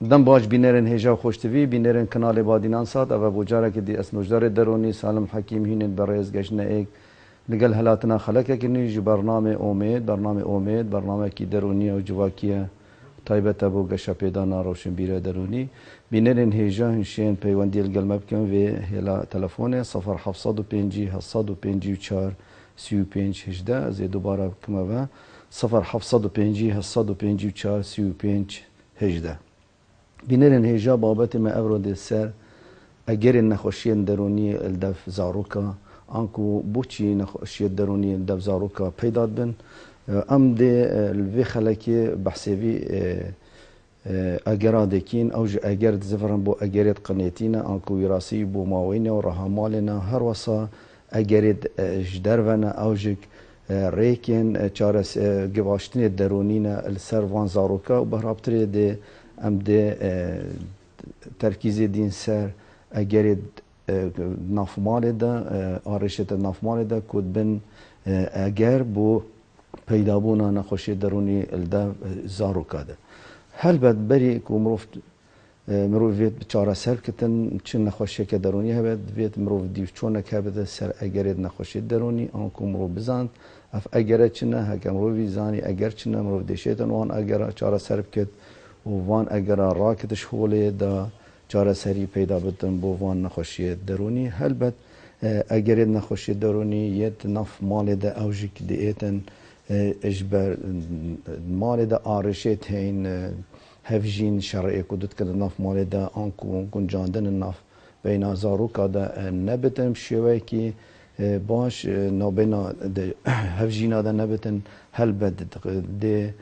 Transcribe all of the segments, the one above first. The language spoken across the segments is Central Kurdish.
دم باش بینرن هجا خوشتوی بینرن کانال بادینان سات او بوجاره که دی اسنوجدار درونی سالم حکیم هینن برایز گشنه ایک لگل هلاتنا خلقه کنی جو برنامه کی درونی و جواکیه تایبت ابو گشا پیدا ناروشن بیره درونی بینرن هجا هنشین پیوندی الگلمه بکن و هلا تلفون 0750 754 35 18 از دوباره بکمه و 0750 754 35 18 بینرن هجا بابت ما افراد سر اگر نخوشی درونی الدف زاروکا آنکو بوچی نخوشی درونی الدف زاروکا پیدا بن ام ده الوی خلکی بحثوی اگر دکین او اگر زفرن بو اگرت قنیتینا آنکو وراسی بو ماوین و رحمالنا هر وصا اگرت جدرونا او جک ریکن چارس گواشتن درونینا السر وان زاروکا و بهرابتری ده ام ده ترکیز دین سر اگر نافمال ده آرشت نافمال ده کد بن اگر بو پیدا بونا نخوشی درونی الده زاروکا ده هل بد بری که مروف وید چاره سر کتن چن نخوشی که درونی هبد وید مروف دیو چونک هبد سر اگر نخوشی درونی آنکو مروف بزند اف اگر چنه هکه مروفی زانی اگر چنه مروف دیشیتن وان اگر چاره سر بکد و وان اگر راکتش خوله دا چاره سری پیدا بدن بو وان نخوشی درونی هل بد اگر نخوشی درونی یت نف مال ده اوجیک دیتن اجبر مال ده آرشت هین هفجین شرعی کدت کد نف مال ده آنکو گنجاندن نف بین زاروکا ده نبتن شوی کی باش نابینا ده هفجینا ده نبتن هل بد ده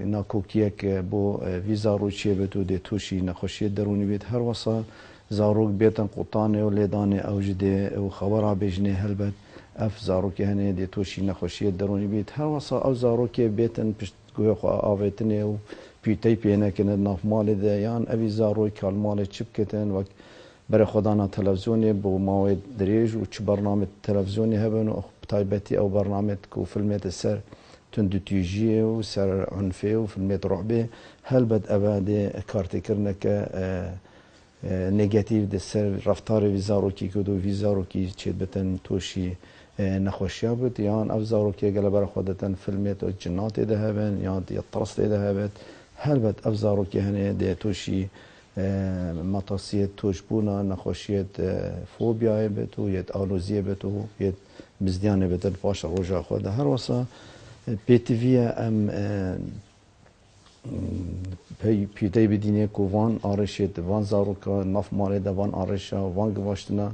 ناکوکیه که بو وی زاروچیه بتو ده توشی نخوشی درونی بید هر وصا زاروک بیتن قطانه و لیدانه اوجده و خبره بجنه هل بد اف زاروکی هنه ده توشی نخوشی درونی بید هر وصا او زاروکی بیتن پشت گوه خواه آویتنه و پیتی پینه کنه ناف مال ده یان اوی زاروک کال مال چپ کتن و برای خدانا تلویزیونی بو ماوی دریج و چه برنامه تلویزیونی هبن و تایبتی او برنامه کو فیلمیت سر تندتیجیه و سر عنفه و فیلمیت رعبه هل بد اباده کارتی کرنه که نگاتیو ده سر رفتار ویزاروکی کدو ویزاروکی چید بتن توشی نخوشیا بود یان او زاروکی گله برای خودتن فیلمیت و جنات ده هبن یا دی طرست ده هبت هل بد او زاروکی هنه ده توشی مطاسیت توش بونا نخوشیت فوبیای بتو یت آلوزیه بتو یت بزدیانه بتن پاش روژا خود هر وصا پی تی وی ام پیتی بدینه که وان آرشید وان زاروکا ناف ماله ده وان آرشا وان گواشتنا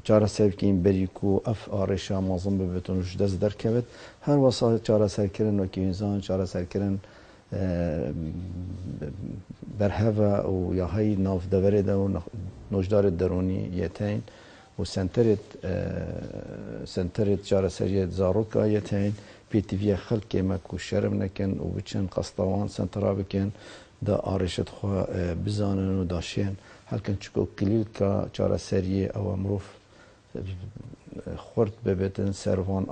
چاره سر کیم بری کو اف آرشا مازم ببتون جدز در کبت هر وصا چاره سر کرن و که انسان چاره سر کرن برهوا و یا های ناف دوره ده و نوجدار درونی یتین و سنترت چاره سریت زاروکا یتین پی تی وی خلق ما کو شرم نکن و بچن قسطوان سنترا بکن دا آرشت خو بزانن و داشین هلکن چکو کلیل کا چاره سریه او مروف خورد ببتن سروان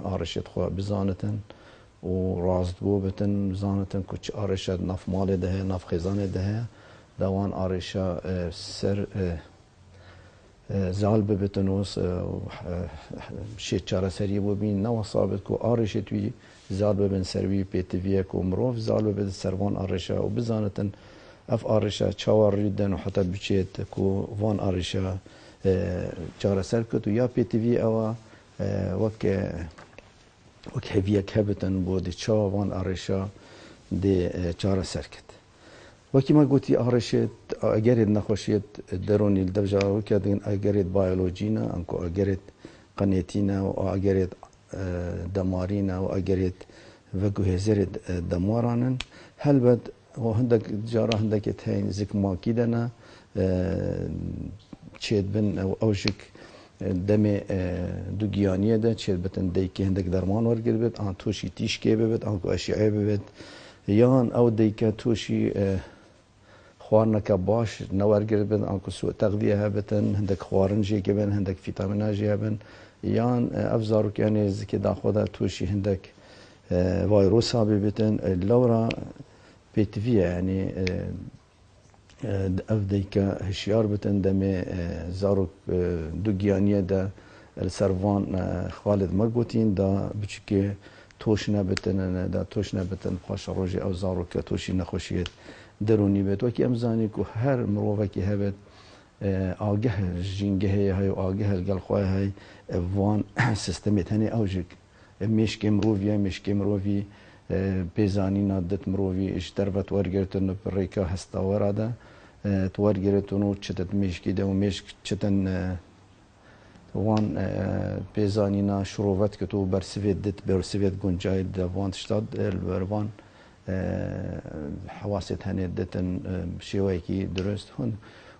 آرشت خو بزانتن و رازدگو بتن بزانتن کچ آرشت نف مال ده نف خزانه ده دوان آرشا سر زال ببتن وس شی چاره سری بو بین نو ثابت کو آرشت وی زال ببن سروی پی تی وی کو مروف زال ببن سروان آرشا و بزانتن اف آرشا چوار ریدن و حتی بچیت کو وان آرشا چاره سر کتو یا پی تی وی او وک هویه کبتن بود چا وان آرشا دی چاره سر کت وکی ما گوتی آرشت اگرید نخوشید درونی الدوجارو کردن اگرید بیولوژینا انکو اگرید قنیتینا و اگرید دمارینا و اگرید وگو هزرید دمارانن هل بد و هندک جارا هندک تین زک ماکی دنا چید بن او اوجک دم دوگیانیه ده چید بتن دیکی هندک درمان ورگر بید آن توشی تیشکی بید آنکو اشیعه بید یان او دیکه توشی خوارنا که باش نوارگر بن آنکو سوء تغذیه هبتن هندک خوارنجی که بن هندک فیتامیناجی هبن یان افزارو که یعنی زکی دا خودا توشی هندک ویروس ها ببتن لورا بيتفيا يعني افديكا هشيار بتن دمي زاروك دوغيانيه دا السرفان خالد مرقوتين دا بچكي توشنا بتن دا توشنا بتن باش روجي او زاروك توشي نخوشيت دروني بيت وكي امزاني كو هر مروفكي هبت آگه جنگه هاي آگه الجلخواه هاي وان سیستمت هنی اوجک مشکی مروفی بيزاني نادت مروفي اشتربت ورقرتن بريكا هستا ورادا تورقرتنو تشتت مشكي دا ومشك تشتن وان بيزاني نا شروفت كتو برسفيت دت برسفيت جونجاي دا وان تشتاد الوان حواست هني دتن شويكي درست هون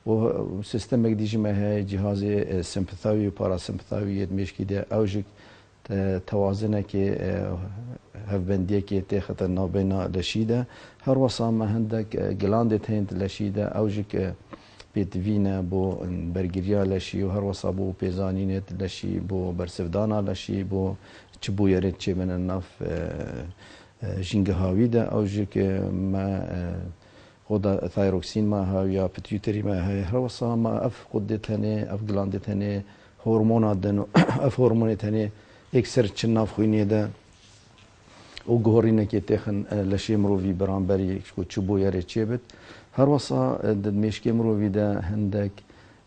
وسيستمك ديجي ما هي جهاز سمبثاوي وباراسمبثاوي مشكي دا اوجك توازنه که هفبندیه که تخت نابینا لشیده هر وصا ما هندك گلاندت هند لشیده اوجك بيتفينا بو برگریا لشی و هر وصا بو پیزانینت لشی بو برسفدانا لشی بو چبو يرد چه من النف جنگهاوی ده اوجك ما خدا ثايروكسين ما هاي يا بتيوتري ما هاي هر وصا ما اف قدت هني اف گلاندت هني هورمونات دن اف هورمونات هني اكثر تشناف خويني ده او گهورينه كي تخن لشي مروفي برانبري كو تشبو ياري تشيبت هر وصا دمشكي مروفي ده هندك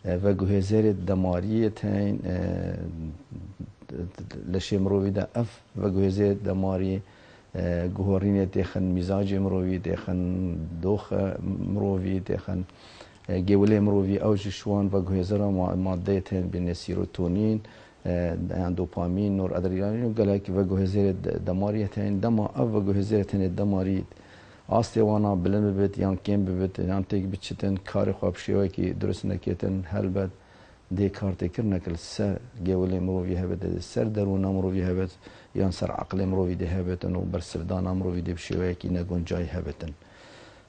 وگوهزير دماريه هين لشي مروفي ده اف وگوهزير دماري گهورينه تخن مزاج مروفي تخن دوخ مروفي تخن جولي مروفي اوج شوان وگوهزير ماده هين بين سيروتونين دوبامين نور ادرينالين وقالك وجهزير دماريتين دما او وجهزيرتين الدماريت اصلي وانا بلن ببت يان كيم ببت يان تيك بتشتن كاري خواب شيوي كي درس نكيتن هلبت دي كارت كرنك السر جولي مروفي هبت السر درونا مروفي هبت يان سر عقل مروفي دي هبتن وبرسفدانا مروفي دي بشيوي كي نگون جاي هبتن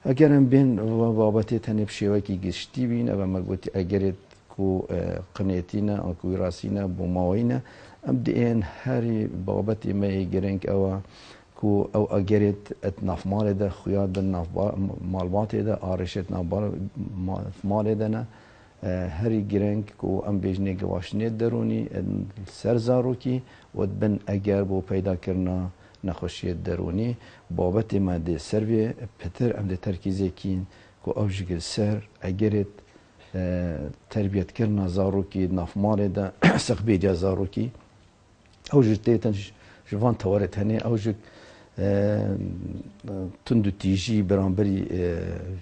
اگرم بين بابتي تني بشيوي كي گشتي بين او مگوتي اگرت كو قنيتينا او كو راسينا بوماوينا ابدئين هاري بابتي ما يجرينك او كو او اجريت اتناف مال ده خيار بالناف مالبات ده ارشت ناف مال ده هاري جرينك كو ام بيجني گواشني دروني سرزاروكي ودبن اگر بو پیدا کرنا نخوشي دروني بابتي ما دي سروي بتر ام دي تركيزي كين كو اوجيك سر اجريت تربيت كرنا زاروكي نافمالي دا سقبيجا زاروكي اوجك تيتن جوان تورت هني اوجك تندو تيجي برانبري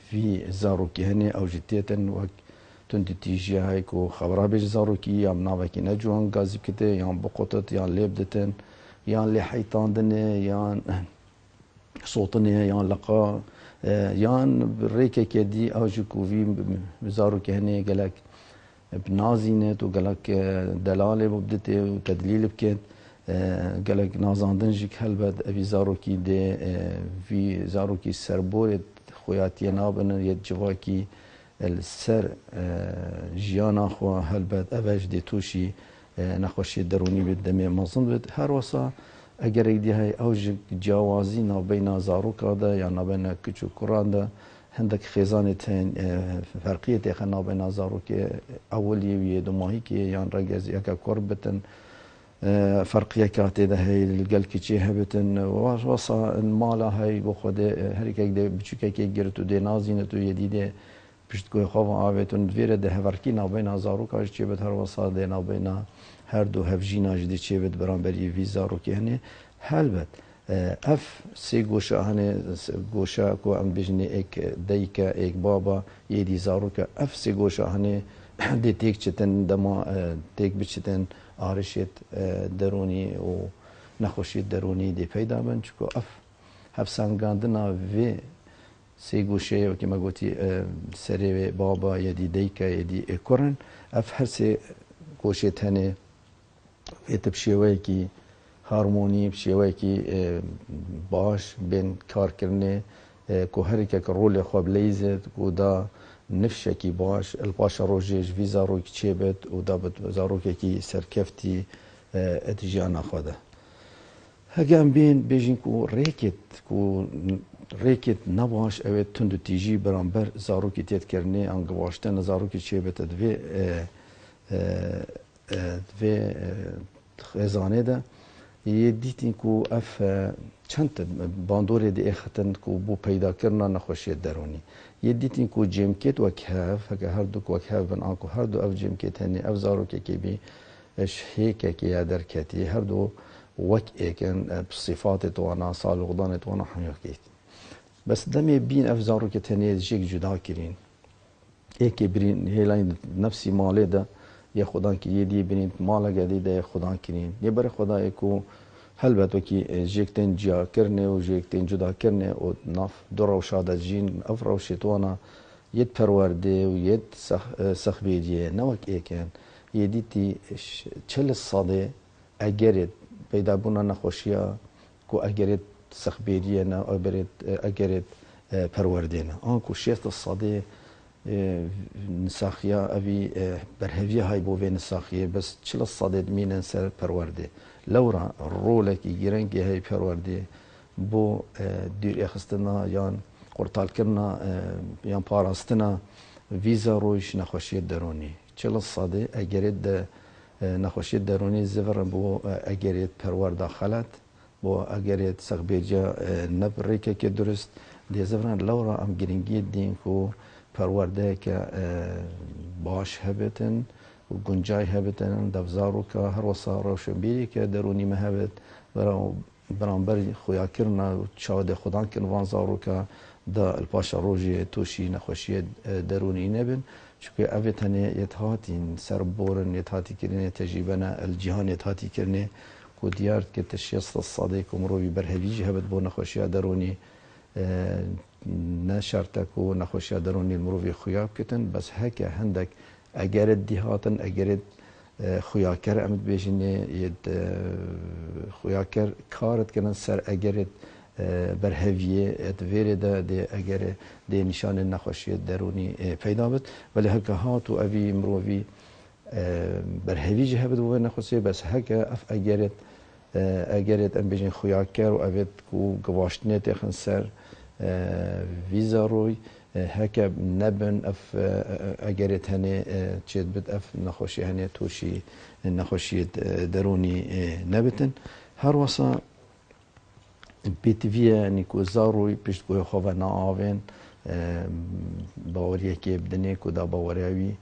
في زاروكي هني اوجك تيتن وك تندو تيجي هايكو خبرها بيج زاروكي يام نافكي نجوان غازي كده يام بقطت يان ليبدتن يان لي حيطان دني يان صوتني يان لقا يان بريكا كدي اوجكو في بزارو كهني قالك بنازينت وقالك دلاله وبدت وتدليل بكت قالك نازاندنجك هلبد ابي زاروكي دي في زاروكي سربورت خوياتي نابن يد جواكي السر جيانا خو هلبد ابج دي توشي نخوشي دروني بالدمي مظن بد هر وصا اگر دی های اوج جوازی نابین زاروک دا یا نابین کچو کران دا هندک خیزانه تن فرقیت اخ نابین زاروک اولی و دوماهی که یان رگز یک کربتن فرقیه کاته ده هی الگل کچی هبتن وصا المال هی بخود هر یک ده بچوک کی گرتو ده نازینه تو یدیده پشت کوی خواب آویتون ویره ده هورکی نابین زاروک اش چی بد هر وصا ده نابین هر دو هفجینا جدی چه بد برانبری ویزا رو که هنه هلبت اف سی گوشه هنه گوشه کو ام بجنی ایک دیکا ایک بابا یدی زارو که اف سی گوشه هنه دی تیک چتن دما تیک بچتن آرشت درونی و نخوشی درونی دی پیدا بن چکو اف هف سنگاندنا و سی گوشه و که ما گوتی سری بابا یدی دیکا یدی اکورن اف هر سی گوشه هنه ات بشیوهی هارمونی بشیوهی باش بین کار کرنه که هر یک رول خواب لیزد و دا نفشه کی باش الباش روجش ویزا رو کی چیبت و دا بت زاروک کی سرکفتی اتجانا خدا هجام بین بیشین کو ریکت کو ریکت نباش اوه تند تیجی برانبر زاروکی تیت کرنه انگواشتن زاروکی چه بته دوی خزانه ده یه دیتین کو اف چند باندوری دی اختن کو بو پیدا کرنا نخوشی درونی یه دیتین کو جمکت و کهف اگه هر دو کو کهف بن آنکو هر دو اف جمکت هنی اف زاروکی که بی اش هيك كي دركتي هردو وك اكن بصفات توانا صالغدان توانا حميقيت بس دمي بين افزارو كتني جيك جدا كرين هيك برين هيلاين نفسي مالي ده يا خدان كي يدي برين مالا جديدة يا خدان كرين يبر خدا اكو هلبت وكي جيكتين جا كرني وجيكتين جدا كرني و ناف دور وشادة جين افرو شتوانا يد پرورده و يد سخ بيديه نوك اكن یدیتی چل صده اگرت پیدا بونا نخوشیا کو اگرت سخبیریه نه اگرت پروردینه آنکو شیست صده نساخیا اوی برهویه های بوی نساخیه بس چل صده مینن سر پرورده لورا رولکی گیرنگی های پرورده بو دیر اخستنا یان قرطال کرنا یان پاراستنا ویزا رویش نخوشی درونی چل صده اگرید نخوشی درونی زفر بو اگرید پرور داخلت بو اگرید سخبیجا نبریکه که درست دی زفران لورا ام گرینگی دین کو پرورده که باش هبتن و گنجای هبتن دفزارو که هر وصا روشن بیری که درونی مهبت برانبر خویا کرنا و چاود خودان کن وانزارو که دا الپاشا روژی توشی نخوشی درونی نبن چون اوه هنه یتهاتین سر بورن یتهاتی کرنه تجیبنا الجهان یتهاتی کرنه کو دیارت که تشیست الصاده که مروی برهویجی هبت بو نخوشی درونی نشرته کو نخوشی درونی المروی خویاب کتن بس هکه هندک اگرت دیهاتن اگرت خویاکر امد بیشینه ید خویاکر کارت کنن سر اگرت برهویه اتویره ده اگر ده نشان نخوشی درونی پیدا بد ولی هکه هات و اوی مروی برهوی جه بد و نخوشی بس هکه اف اگرت ام بیشین خویاکر و اوید کو گواشتنه تخن سر ویزا روی هکه نبن اف اگرت هنه چید بد اف نخوشی هنه توشی نخوشی درونی نبتن هر وصا بیتویه نیکو زاروی پشت کوی خواه ناوین باوریه که بدنه که دا باوریوی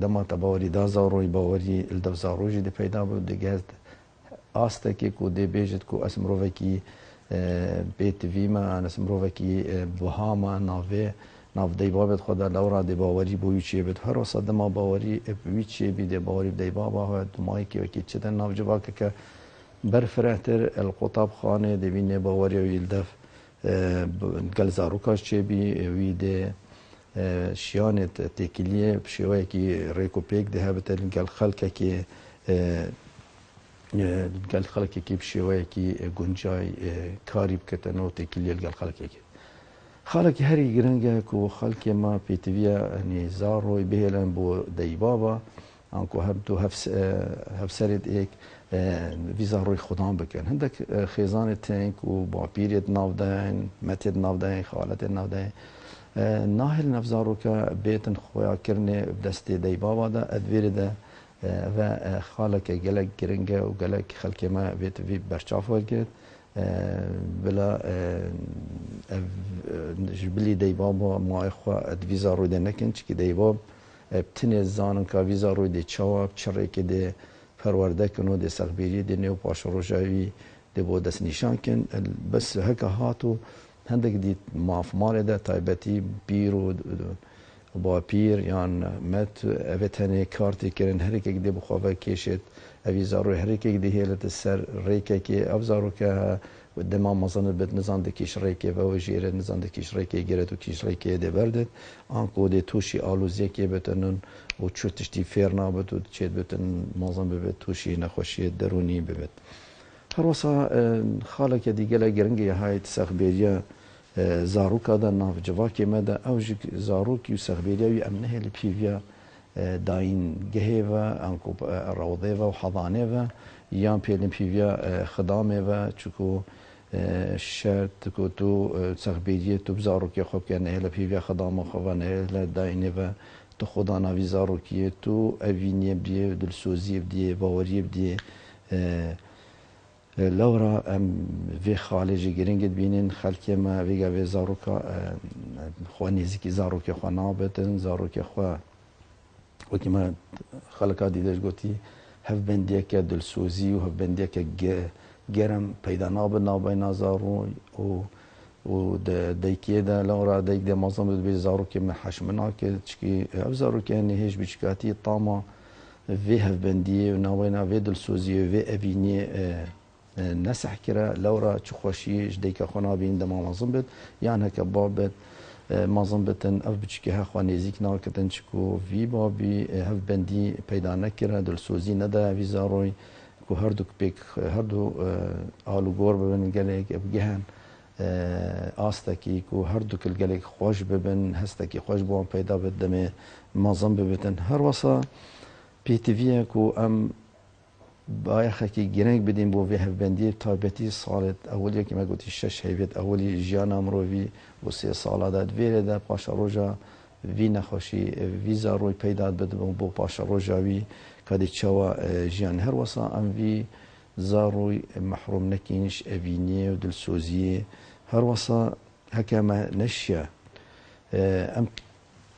دما تا باوری دا زاروی باوری الدو زاروی دی پیدا بود دیگه هست آسته که که دی بیجد که اسم روی که بیتوی ما اسم روی که بهاما ناوه ناو دی بابت خدا لورا دی باوری بوی چیه بید هر وصد دما باوری بوی چیه بید باوری دی بابا ها دمایی که وکی چه ناو جواکه که برفرهتر القطاب خانه دبینه باوری ویلدف گل زاروکاش چه بی ویده شیانت تکیلیه بشیوه که ریکو پیک ده هبتر گل خلکه که گل خلکه که بشیوه که گنجای کاری بکتن و تکیلیه گل خلکه که خالك هري جرنجا كو خالك ما بيتبيا نزار روي بهلن بو دي بابا انكو هبدو هفسرد ايك ویزا روی خودان بکن هندک خیزان تنک و با پیرت نافدین متد نافدین خالت نافدین ناهل نفزارو که بیتن خویا کرنه دست دی بابا ده ادویر ده و خالک گلک گرنگه و گلک خلک ما بیت وی برچاف ورگد بلا جبلی دی بابا ما اخوا ادویزا روی ده نکن چکی دی باب بتنه زانن که ویزا روی ده چواب چره که ده پرورده کنو ده سخبیری ده نیو پاش روژاوی ده بود دست نشان کن بس هکا هاتو هندک دی مافمال ده تایبتی پیر و با پیر یان مت اوه هنه کارتی کرن هر یک ده بخواه کشید اوی زارو هر یک ده هیلت سر ریکه که او زارو که دمام مزانه بد نزان ده کش ریکه و وجیره نزان ده کش ریکه گیرد و کش ریکه ده بردد آنکو ده توشی آلوزیه که بتنن و چو تشتی فیر نابد و چید بتن مازن ببید توشی نخوشی درونی ببید هر وصا خالک دیگه لگرنگی های تسخبیریا زاروکا دا ناف جواکی مده اوجی زاروکی و سخبیریوی امنه لپیویا داین گهه و انکو روضه و حضانه و یان پیلن پیویا خدامه و چکو شرط کو تو تخبیریه تو بزاروکی خوب که نه لپیوی خدام خوب نه لداینه و تو خدا نوی زاروکیه تو اوینیه بدیه دلسوزی بدیه باوری بدیه لورا ام وی خالجی گرینگت بینین خلکی ما ویگا وی زاروکا خوا نزیکی زاروکی خوا نابتن زاروکی خوا وکی ما خلقا دیدش گوتی هف بندیه که دلسوزی و هف بندیه که گرم پیدا نابد نابینا زارو و دیکیه ده لورا دیک ده مازم بود بی زاروکی من حشمنا که چکی هف زاروکی هنی هیچ بچکاتی طاما وی هف بندیه و نابینا وی دلسوزی و وی اوینیه نسح کرا لورا چه خوشی جدیک خونا بین دم مازم بد یعنی هک بابت مازم بتن اف بچکی ها خو نزیک ناکتن چکو وی بابی هف بندی پیدا نکرا دلسوزی ندا وی زاروی کو هر دو پیک هر دو آلو گور ببن گلک بگهن آستکی کو هر دو کل گلک خوش ببن هستکی خوش بوان پیدا بدم مازم ببتن هر وصا پی تی وی کو ام باید خاکی گرنگ بدیم بو وی هفبندی تایبتی سالت اولی که ما گویی 6 هیوت اولی جیان امروی و 3 سال داد ویره ده پاش روزا وی نخوشی ویزا روی پیدا بده بو پاش روزا وی کدی چوا جیان هر وسا ام وی زاروی محروم نکینش اوینیه و دلسوزیه هر وسا هکما نشیا ام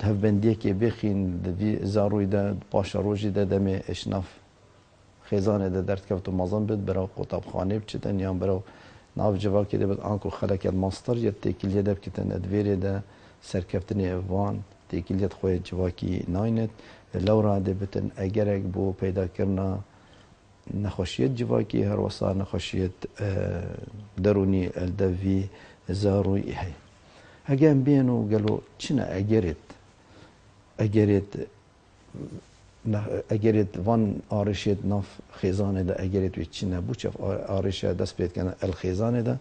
هفبندی که بخین وی زاروی ده پاش روزی ده دم اشناف خیزانه ده درد کفتو مازن بد برای قطب خانه بچتن یا برای ناف جوا که ده بد آنکو خلک الماستر یا تکیلیه ده بکتن ادویره ده سرکفتنی اوان تکیلیت خوی جوا کی ناینت لورا ده بتن اگرک بو پیدا کرنا نخوشیت جوا کی هر وصا نخوشیت درونی الدوی زاروی هی هگم بینو گلو چنه اگرت اگرت وان آرشید ناف خیزانه ده اگرت وی چی نبود چه آرشه دست بید کنه الخیزانه ده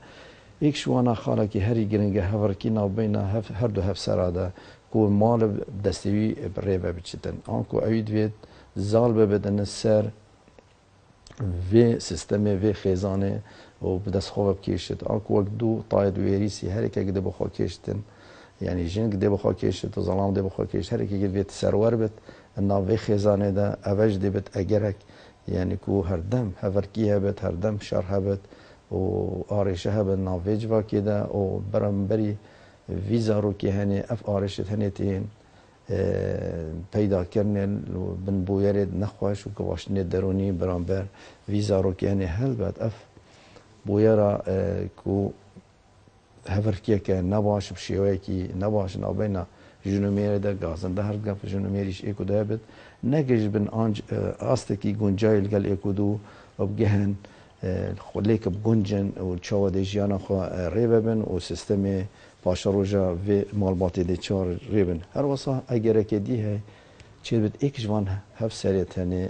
یک شوانا خاله که هری گرنگه هورکی ناو بینا هر دو هف سراده کو مال دستوی ریبه بچتن آنکو اوید وید زال ببدن سر وی سیستم وی خیزانه و بدست خواب کشید آنکو وقت دو طاید ویریسی هر که گده بخوا کشتن یعنی جن گده بخوا کشید و ظلام ده بخوا کشید هر که گده وید سرور بد ناوی خیزانه ده اوج دی بد اگرک یعنی کو هر دم هورکی هبت هر دم شر هبت و آرشه هبت ناوی جوا که ده و برم بری ویزا رو که هنی اف آرشت هنی تین پیدا کردن بن بویرد نخواش و گواشنی درونی برام بر ویزا رو که هنی هل بد اف بویرا کو هورکی که نباش بشیوه کی نباش نابینا جنومیره ده گازن ده هر گفت جنومیریش ایکو ده بد نگیش بن آنج آستکی گنجایل گل ایکو دو و بگهن خلیک بگنجن و چاو ده جیانا خوا ریبه بن و سیستم پاشا روژا و مالباتی ده چار ریبن هر واسه اگر که دی های چید بد ایک جوان هف سریت هنی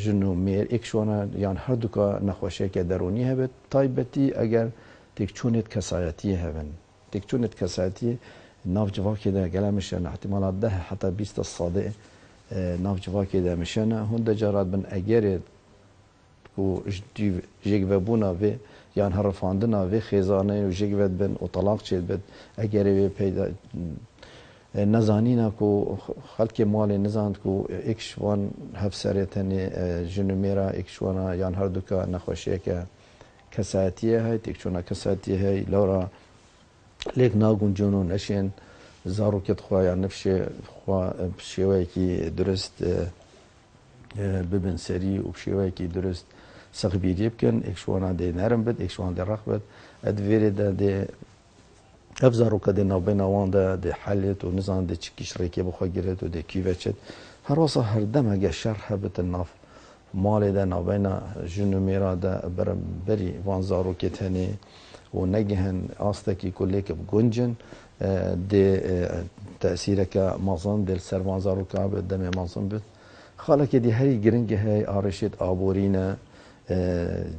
جنومیر ایک جوان یان هر دوکا نخوشه که درونی هبت تایبتی اگر تک چونت کسایتی هبن تک چونت کسایتی ناف جواکی ده گله میشن احتمالات ده حتی 20 الصادق ناف جواکی ده میشن هنده جارات بن اگرید کو جیگ بونا و یان هر فاندنا و خیزانه و جیگ بن و طلاق چید بد اگر پیدا نزانینا کو خلق مال نزاند کو اکشوان هف سریتنی جنومیرا اکشوانا یان هر دوکا نخوشیه که کسایتیه های تکچونا کسایتیه های لورا لیک ناگون جنو نشین زارو کت خواه نفشه خواه بشیوه کی درست ببن سری و بشیوه کی درست سخبیری بکن اکشوانا ده نرم بد اکشوان ده رخ بد ادویره ده افزارو کده نابین آوان ده حلیت و نزان ده چکیش ریکی بخواه گیرد و ده کیوه چد هر واسه هر دم اگه شرح بت الناف مال ده نابین جنو میرا ده برم بری وان زارو کت هنی و نگهن آستکی کلی که بگنجن ده تأثیر که مازن دل سروان زارو که بد دم مازن بد خاله که دی هری گرنگه های آرشید آبورینه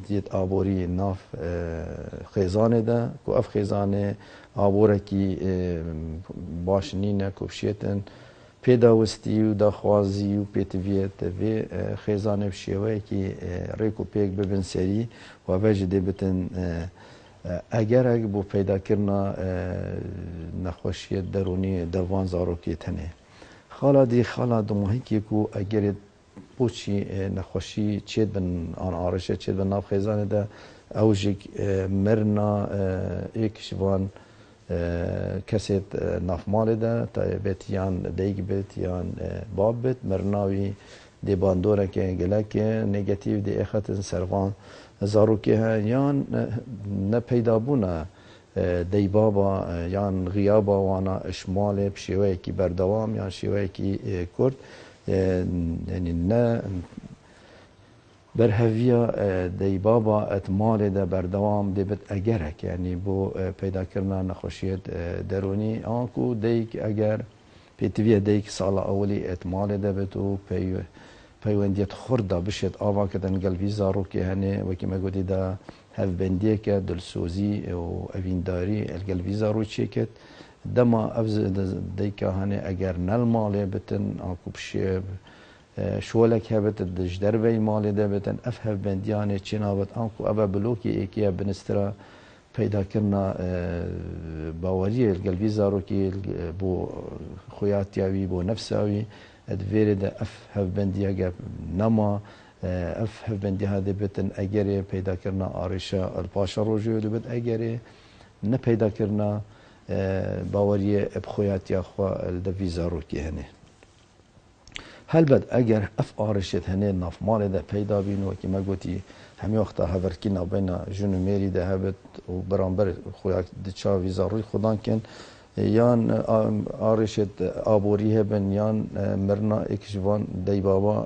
دیت آبوری ناف خیزانه ده کو اف خیزانه آبوره کی باش نینه کوشیتن پێداوستی و داخوازی و پێتوێت دەبێ خێزانێ شێوەیەکی ڕێک و پێک ببن سەری و بەژ دێ بتن ئەگەرێک بۆ پەیداکردنا نەخۆشیە دەرونی دەوان زارۆکێت هەنێ خاڵا دی خاڵا دمەهێکێک و ئەگەرێت بۆچی نەخۆشی چێت بن ئان ئاڕشە چێت بە ناو خێزانێدا ئەوژێک مرنا ئێکشوان کەسێت نافماڵێدا تایبێت یان دەیک بێت یان باب بێت مرناوی دێ باندۆرەکە گەلەکێ نێگەتیڤ دێ ئێخەتن سەروان زارۆکێ هەن یان نەپەیدابوونە دەی بابا یان غیابا وانە ئشمالێ شێوەیەکی بەردەوام یان شێوەیەکی کورد ینی نە بەرهەڤیە دەی بابا ئەتمالێ دە بەردەوام دەبێت ئەگەرێک ینی بۆ پەیداکردنا نەخۆشیەت دەرونی ئاکو دەیک ئەگەر پێتویە دەیک ساڵە ئەولی ئەتمالێ دەبێت و پەیوەندیت خوردا بشێت ئاواکەدەن گەلوی زارۆکێ هەنێ وەکی مەگوتیدا هەڤبەندیەکە دڵسۆزی و ئەڤینداری ئەلگەلوی زارۆچێکێت دەما ئەو دەیکە هەنێ ئەگەر نەلماڵێ بتن ئاکو پشێ شۆلێک هەبێت دژ دەربەی ماڵێ دەبێتن ئەف هەڤبەندیانێ چی ناوێت ئاکو ئەڤە بلۆکی ئێکیە بنسترە پەیداکردنا باوەریە گەلوی زارۆکی بۆ خۆیاتیاوی بۆ نەفساوی دوێرێدا ئەف هەڤبەندیەگە نەما ئەف هەڤبەندیها دەبێتن ئەگەرێ پەیداکردنا ئاڕێشە پاشە ڕۆژێ دەبێت ئەگەرێ نەپەیداکردنا باوەریە بخۆیاتیاخوا دەوی زارۆکی هەنێ هەلبەت ئەگەر ئەف ئاڕێشێت هەنێ نافماڵێدا پەیدا بین وەکی مەگوتی هەمی وەختا هەڤەرکی ناوبەینا ژن و مێریدا هەبێت و بەرامبەر خۆیان چاوی زاڕووی خودانکەن یان ئاڕێشێت ئابۆری هەبن یان مرنا ئێکشوان دەی بابا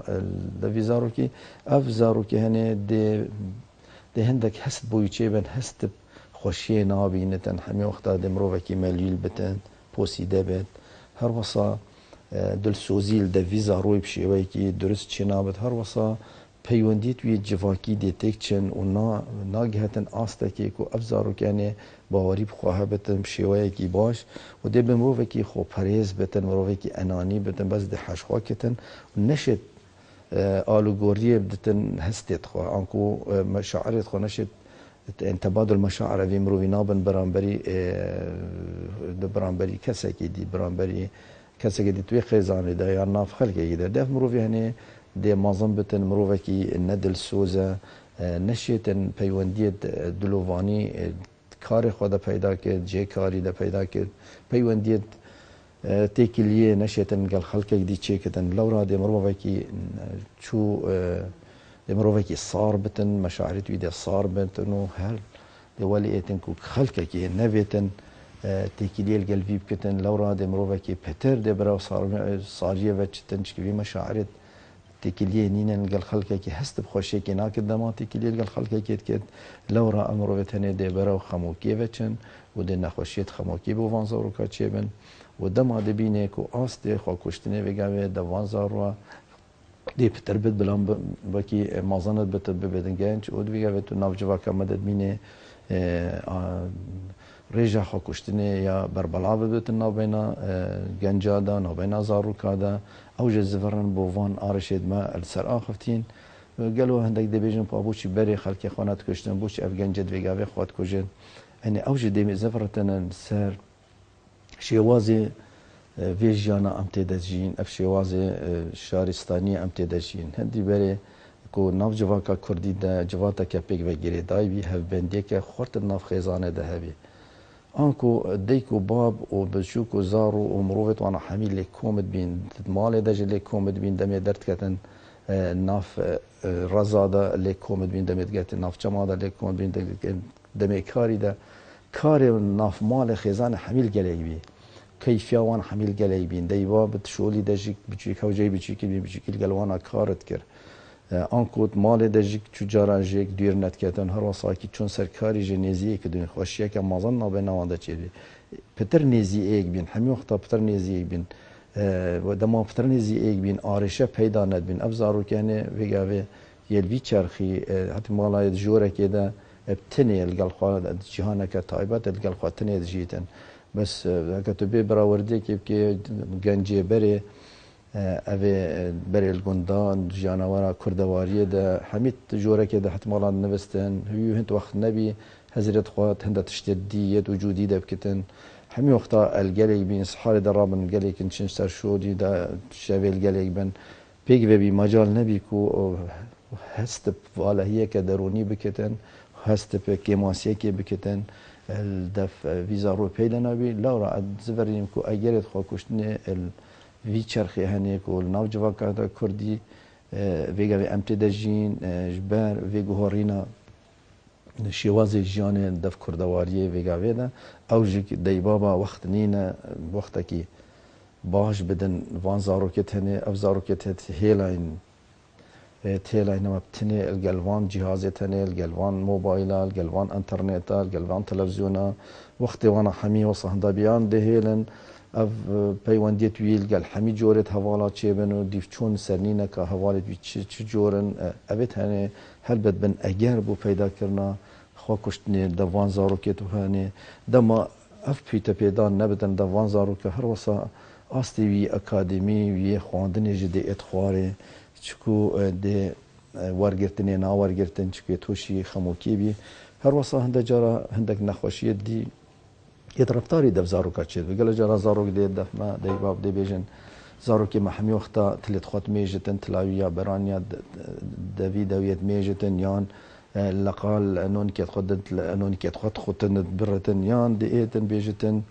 دەوی زارۆکی ئەف زارۆکی هەنێ دێ هەندێک هەست بۆی چێبن هەست خۆشیە نابینێتن هەمی وەختا دێ مرۆڤێکی مەلیل بتن پۆسی دەبێت هەروەسا دڵسۆزی دەوی زارۆی بشێوەیەکی درست چی نابێت هەروەسا پەیوەندیت وی جڤاکی دێتێک چن و ناگهێتن ئاستێکێک و ئەف زارۆکیانێ باوەری بخوا هەبێتن شێوەیەکی باش و دێ بە مرۆڤێکی خۆپەرێز بێتن مرۆڤێکی ئەنانی بێتن بەس دێ حەشخواکێتن و نەشێت ئالوگۆریە بدتن هەستێت خوا ئانکو مەشاعرێت خۆ نەشێت تەبادل مەشاعرە وی مرۆڤی نابن بەرامبەری کەسێکی دی بەرامبەری کەسێکی دی توێ خێزانێدا یان ناف خەلکێکیدا دەف مرۆڤی هەنێ دێ مەزن بتن مرۆڤێکی نەدڵسۆزە نەشێتن پەیوەندیت دلۆڤانی کارێ خۆ دەپەیدا کرد جێکاری دەپەیدا کرد پەیوەندیت تێکیلیە نەشێتن گەل خەڵکێک دی چێکردن لەورا دێ مرۆڤێکی چوو دێ مرۆڤێکی سار بتن مەشاعرێت وی دێ سار بتن و هەر دێوەلی ئێتن و خەڵکێکی نەبێتن تێکیلیە گەلوی بکردن لەورا دێ مرۆڤێکی پەتر دێ بەراو ساریە بە چتن چکوی مەشاعرێت تێکیلیە نینن گەل خەڵکێکی هەست بخۆشێکی ناکرد دەما تێکیلیە گەل خەڵکێکێت کرد لەورا ئەم مرۆڤێت هەنێ دێ بەرەو خەمۆکیە بچن و دێ نەخۆشیێت خەمۆکی بۆ وان زارۆکە چێبن و دەما دەبینێک و ئاستێ خوا کوشتنێ بێگاوێ دەوان زاڕوە دێ پتر بێت بەلام بەکی مازنت بتە ببێتن گەنج و دوێگاوێت و ناوجڤاکە مەدەبینێ ڕێژە خوا کوشتنێ یا بەربەڵا ببێتن ناوبەینا گەنجادا ناوبەینا زاڕووکادا ئەوژە زڤڕن بۆ وان ئاڕێشێتمە ئەلسەر ئاخفتین گەلۆ هەندێک دەبێژن پا بۆچی بەرێ خەڵکی خۆنات کوشتن بۆچی ئەف گەنجە دوێگاوێ خوات کوژێن ئەنێ ئەوژە دێمێ زەڤڕەتەنن سەر شێوازێ vêjiyana em tê de jîn ev şêwazê şaristaniyê em tê de jîn hindî berê ku nav civaka Kurdî de civateke pêk vegirêdayî wî hevbendiyeke xurtin nav xêzanê de hevî an ku deyk û bab û biçûk û zar û mirovêt wana hemî lê komid bîn malê de jî lê komid bîn demê derdiketin nav reza de lê komid bîn demê digetin navçema de lê komid bîn demê karî de karê nav malê xêzanê hemîl gelek bî keyfiya wan hemîl gelek bîn deyva bi tişolî de jî biçûk hewceyî biçûkî bîn biçûkî gel wana karit kir an ku malê de jî çû caran jêk dûr netketin her wesakî çûn ser karî ji nêziyê kidin xweşiyeke mezin nabe newan de çêbî pitir nêziyêk bîn hemî wexta pitir nêziyêk bîn dema pitir nêziyêk bîn arêşe peyda nedbîn ev zarokî vêgavê yê vî çerxî hetî malayê di jorekê de tinê li gel xwe cîhaneke taybet li gel xwe tinê dijîtin بس هكتبه براوردي كي گنجي بري اوه بري الگندان جانورا كردواريه ده حميت جورا كده احتمالا نبستن هيو هنت وقت نبي هزرت خوات هندا تشتديت وجودي ده بكتن همي وقتا الجليك بين صحاري درابن الجليك انشن سر شودي دا شابه الجليك بن بيك بي مجال نبي كو هستب والا هي كدروني بكتن هستب كيماسيه كي بكتن الدف فيزا رو بيدا نبي لا را زفرين كو اجرت خو كشتني في چرخي هنيك والناو جواكا كردي فيغا في امتدجين جبار فيغو هورينا شوازي جيان دف كردواريه فيغا فيدا او جيك دي بابا وقت نينا وقتكي باش بدن وان زاروكت هني اف زاروكت هت هيلاين تيلاين ما بتني الجلوان جهازات هني الجلوان موبايلا الجلوان انترنتا الجلوان تلفزيونا وقت وانا حمي وصهدا بيان ده هيلن اف پیوندیت ویل گل همی جورت حوالا چه بنو دیف چون سرنینه که حوالت بی چه جورن اوید هنه هر بد بن اگر بو پیدا کرنا خوا کشتنی دوان زارو که تو هنه دما اف پیتا پیدا نبدن دوان زارو که هر وسا آستی وی اکادمی وی خواندن جده اتخواره چکو ده ورگرتنی نا ورگرتن چکو توشی خموکی بی هر وسا هنده جارا هندک نخوشیت دی يترفتاري دف زاروكا تشيد بقال جرا زاروك دي دف ما دي باب دي بيجن زاروكي محمي وقتا تلت خوت ميجتن تلاويا برانيا دافي داويت ميجتن يان لقال نون كيت خدت نون كيت خد خوتن برتن يان دي ايتن بيجتن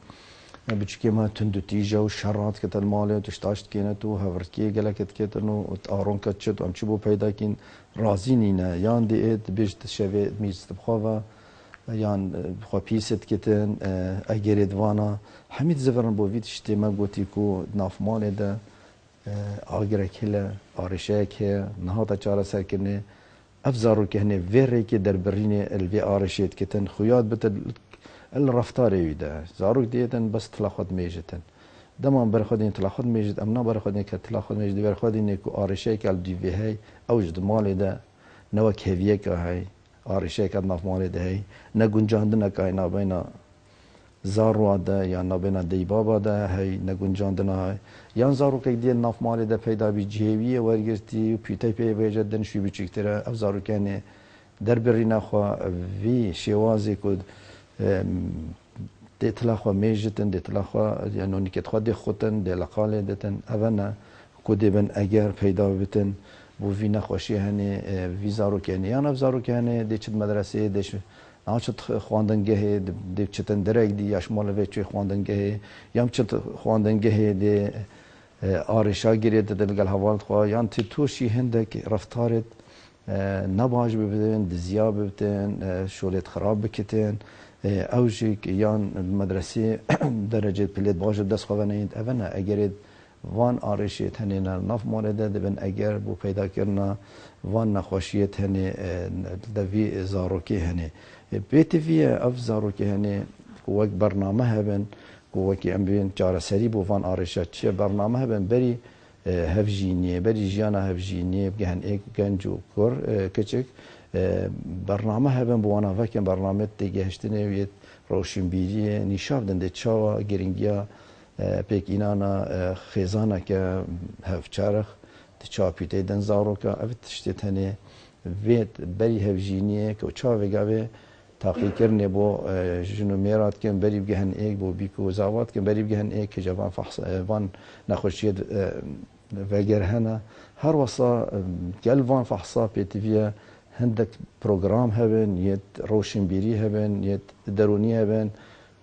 بتشكي ما تندو تيجا وشرات كت المالي وتشتاشت كينتو هفركي قالكت كتنو وتارون كتشت وام تشبو بيدا كين رازينينا يان دي ايت بيجت شوي ميجت بخوفا یان خو پیست کتن اگرید وانا حمید زفرن بو ویت شتی ما گوتی کو ناف مال ده آگره کله آرشه که نهاتا چاره سر کنه افزارو که هنه ویره که در برین الوی آرشید کتن خویاد بتر الرفتاره ویده زارو دیتن بس تلاخد میجتن دمان بر خودین تلاخد میجد امنا بر خودین که تلاخد میجد بر خودین کو آرشه که الدی وی هی اوجد مال ده نو کهویه که هی آرشه که ناف مال ده هی نه گنجاندن که اینا بینا زارو ده یا نبینا دی بابا ده هی نه گنجاندن های یان زارو که دی ناف مال ده پیدا بی جیویه ورگرتی و پیتای پی وجدن شوی بچیکتره اف زارو کنه در برینا خو وی شوازی کد دیتلا خو میجتن دیتلا خو یعنی نیکت خو دی خوتن دی لقاله دتن اونا کدی بن اگر پیدا بتن بو وی نخوشی هنی ویزارو کنی یا نفزارو کنی دی چت مدرسه دیش آنچه خواندنگه دی چتن درک دی یاشمال وچی خواندنگه یام چت خواندنگه دی آرشا گیرید دلگل حوالت خوا یان تی توشی هندک رفتارت نباش ببتن دزیا ببتن شولت خراب بکتن اوجی یان مدرسه درجه پلیت باشه دست خوانید اونا اگرید وان آرشیت هنی ناف مورده دبن اگر بو پیدا کرنا وان نخوشیت هنی دوی زاروکی هنی بیتی وی اف زاروکی هنی وک برنامه هبن وکی ام بین چاره سری بو وان آرشیت چیه برنامه هبن بری هفجینیه بری جانا هفجینیه بگهن ایک گنجو کر کچک برنامه هبن بو وانا وکن برنامه دیگه هشتنه ویت روشنبیریه نیشاب دنده چاوا گرینگیا پیک اینانا خیزانا که هفچارخ تچاپیته دن زارو که اوت تشتیت هنه ویت بری هفجینیه که چا وگاوه تاقی کرنه بو جنو میرات کن بری بگهن ایک بو بیکو زاوات کن بری بگهن ایک که جوان فحص وان نخوشید وگر هنه هر وصا گلوان فحصا پیتویه هندک پروگرام هبن یت روشنبیری هبن یت درونی هبن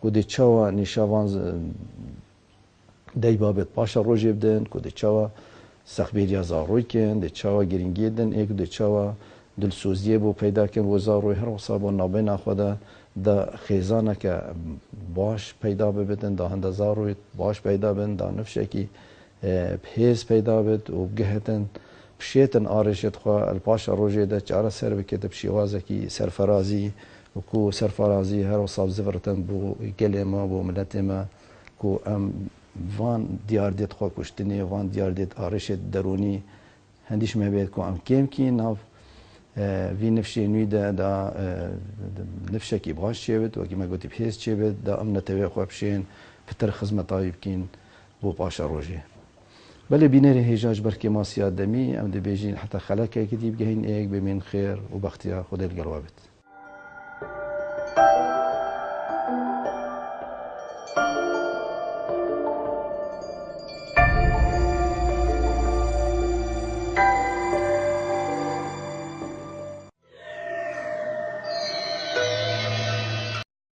کدی چاوا نیشاوان دی بابت پاشا روزی بدن کدی چاوا سخبیریا زاروی کن دی چاوا گرینگی دن ایک دی چاوا دلسوزیه بو پیدا کن و زاروی هر وصا بو نابینا خدا دا خیزانه که باش پیدا ببدن دا هنده زاروی باش پیدا بن دا نفشه کی پیز پیدا بد و بگهتن بشیتن آرشت خواه الپاشا روزی ده چاره سر بکت بشیوازه کی سرفرازی و کو سرفرازی هر وصا بزفرتن بو گلی ما بو ملت ما کو ام وان دیار دیت خواه کشتنی وان دیار دیت آرشت درونی هندیش مبید کو ام کم کی ناف وی نفشی نویده دا نفشکی باش چیبد و اگه ما گوتی پیس چیبد دا امن توی خواب شین پتر خدمت آیب کین بو پاشا روژه بله بینری هیجاج برکی ماسیات دمی ام دی بیجین حتی خلاکه کتیب گهین ایک بمین خیر و بختیا خود الگلوابت